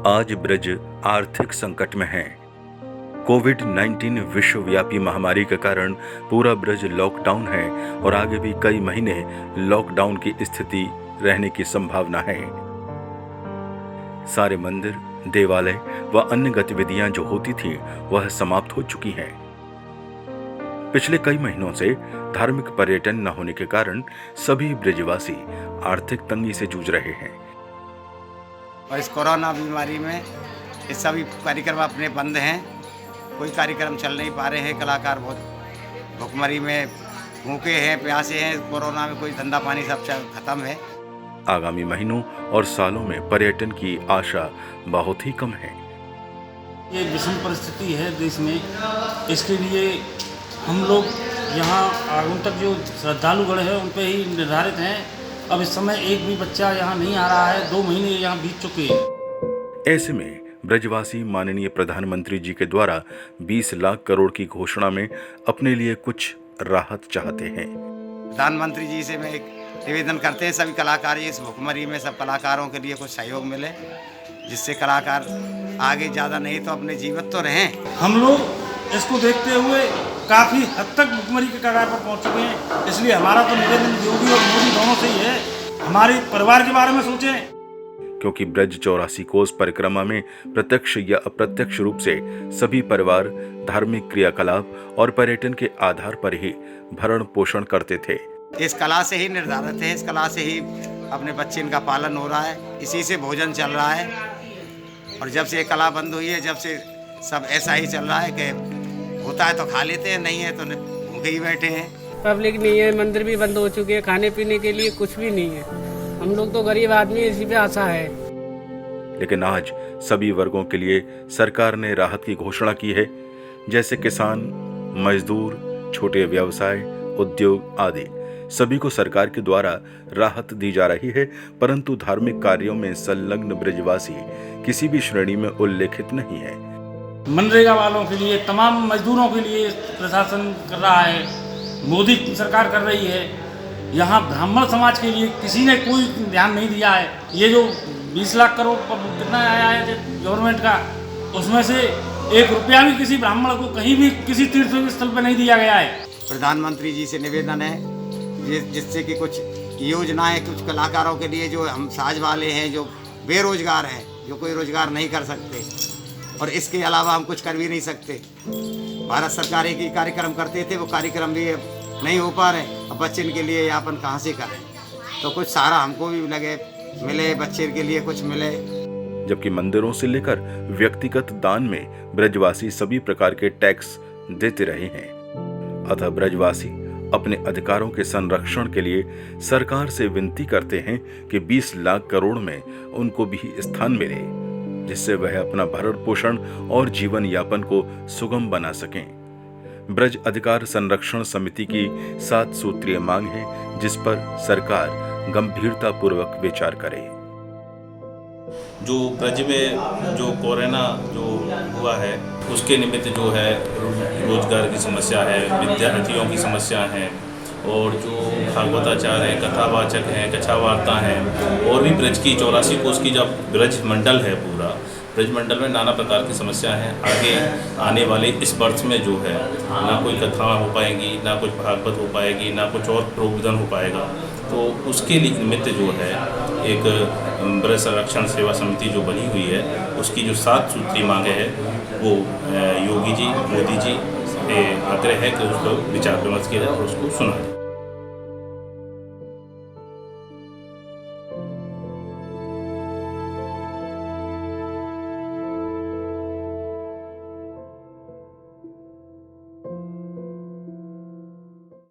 आज ब्रज आर्थिक संकट में है। कोविड-19 विश्वव्यापी महामारी के कारण पूरा ब्रज लॉकडाउन है और आगे भी कई महीने लॉकडाउन की स्थिति रहने की संभावना है। सारे मंदिर, देवालय व अन्य गतिविधियां जो होती थीं, वह समाप्त हो चुकी हैं। पिछले कई महीनों से धार्मिक पर्यटन न होने के कारण सभी ब्रजवासी आर्थिक तंगी से जूझ रहे हैं। और इस कोरोना बीमारी में ये सभी कार्यक्रम अपने बंद हैं, कोई कार्यक्रम चल नहीं पा रहे हैं। कलाकार बहुत भुखमरी में भूखे हैं, प्यासे हैं। कोरोना में कोई धंधा पानी सब खत्म है। आगामी महीनों और सालों में पर्यटन की आशा बहुत ही कम है। ये विषम परिस्थिति है देश में, इसके लिए हम लोग यहाँ आगंतुक जो श्रद्धालुगण है उन पे ही निर्धारित हैं। अब इस समय एक भी बच्चा यहाँ नहीं आ रहा है, 2 महीने यहाँ बीत चुके हैं। ऐसे में ब्रजवासी माननीय प्रधानमंत्री जी के द्वारा 20 लाख करोड़ की घोषणा में अपने लिए कुछ राहत चाहते हैं। प्रधानमंत्री जी से मैं एक निवेदन करते हैं, सभी कलाकार इस भुखमरी में सब कलाकारों के लिए कुछ सहयोग मिले, जिससे कलाकार आगे ज़्यादा नहीं तो अपने जीवित तो रहें। हम लोग इसको देखते हुए काफ़ी हद तक भुखमरी के कगार पर पहुँच चुके हैं। इसलिए हमारा तो निवेदन योगी और मोदी दोनों से ही है, हमारे परिवार के बारे में सोचें। क्योंकि ब्रज 84 कोस परिक्रमा में प्रत्यक्ष या अप्रत्यक्ष रूप से सभी परिवार धार्मिक क्रियाकलाप और पर्यटन के आधार पर ही भरण पोषण करते थे। इस कला से ही निर्धारित है, इस कला से ही अपने बच्चे इनका पालन हो रहा है, इसी से भोजन चल रहा है। और जब से ये कला बंद हुई है, जब से सब ऐसा ही चल रहा है कि होता है तो खा लेते हैं, नहीं है तो भूखे ही बैठे हैं। पब्लिक नहीं है, मंदिर भी बंद हो चुके हैं, खाने पीने के लिए कुछ भी नहीं है। हम लोग तो गरीब आदमी, इसी पे आशा है। लेकिन आज सभी वर्गों के लिए सरकार ने राहत की घोषणा की है, जैसे किसान, मजदूर, छोटे व्यवसाय, उद्योग आदि सभी को सरकार के द्वारा राहत दी जा रही है। परंतु धार्मिक कार्यों में संलग्न ब्रजवासी किसी भी श्रेणी में उल्लेखित नहीं है। मनरेगा वालों के लिए, तमाम मजदूरों के लिए प्रशासन कर रहा है, मोदी सरकार कर रही है। यहाँ ब्राह्मण समाज के लिए किसी ने कोई ध्यान नहीं दिया है। ये जो 20 लाख करोड़ कितना आया है गवर्नमेंट का, उसमें से 1 रुपया भी किसी ब्राह्मण को कहीं भी किसी तीर्थ स्थल पर नहीं दिया गया है। प्रधानमंत्री जी से निवेदन है जिससे कि कुछ योजनाएं कुछ कलाकारों के लिए, जो हम साज वाले हैं, जो बेरोजगार हैं, जो कोई रोजगार नहीं कर सकते और इसके अलावा हम कुछ कर भी नहीं सकते। भारत सरकार एक ही कार्यक्रम करते थे, वो कार्यक्रम भी नहीं हो पा रहे। अब बच्चे के लिए यापन कहाँ से करें, तो कुछ सहारा हमको भी लगे, मिले, बच्चे के लिए कुछ मिले। जबकि मंदिरों से लेकर व्यक्तिगत दान में ब्रजवासी सभी प्रकार के टैक्स देते रहे हैं। अतः ब्रजवासी अपने अधिकारों के संरक्षण के लिए सरकार से विनती करते हैं कि 20 लाख करोड़ में उनको भी स्थान मिले, जिससे वह अपना भरण पोषण और जीवन यापन को सुगम बना सकें। ब्रज अधिकार संरक्षण समिति की 7 सूत्रीय मांग है, जिस पर सरकार गंभीरता पूर्वक विचार करे। जो ब्रज में जो कोरोना जो हुआ है, उसके निमित्त जो है रोजगार की समस्या है, विद्यार्थियों की समस्या है, और जो भागवताचार्य हैं, कथावाचक हैं, कथावार्ता हैं, और भी ब्रज की 84 कोस की जब ब्रज मंडल है, पूरा ब्रज मंडल में नाना प्रकार की समस्या हैं। आगे आने वाले इस वर्ष में जो है ना कोई कथा हो पाएगी, ना कुछ भागवत हो पाएगी, ना कुछ और प्रोविजन हो पाएगा। तो उसके लिए निमित्त जो है एक ब्रज संरक्षण सेवा समिति जो बनी हुई है, उसकी जो 7 सूत्री मांगे है, वो योगी जी, मोदी जी से आग्रह है कि उसको विचार विमर्श किया जाए और उसको सुना जाए।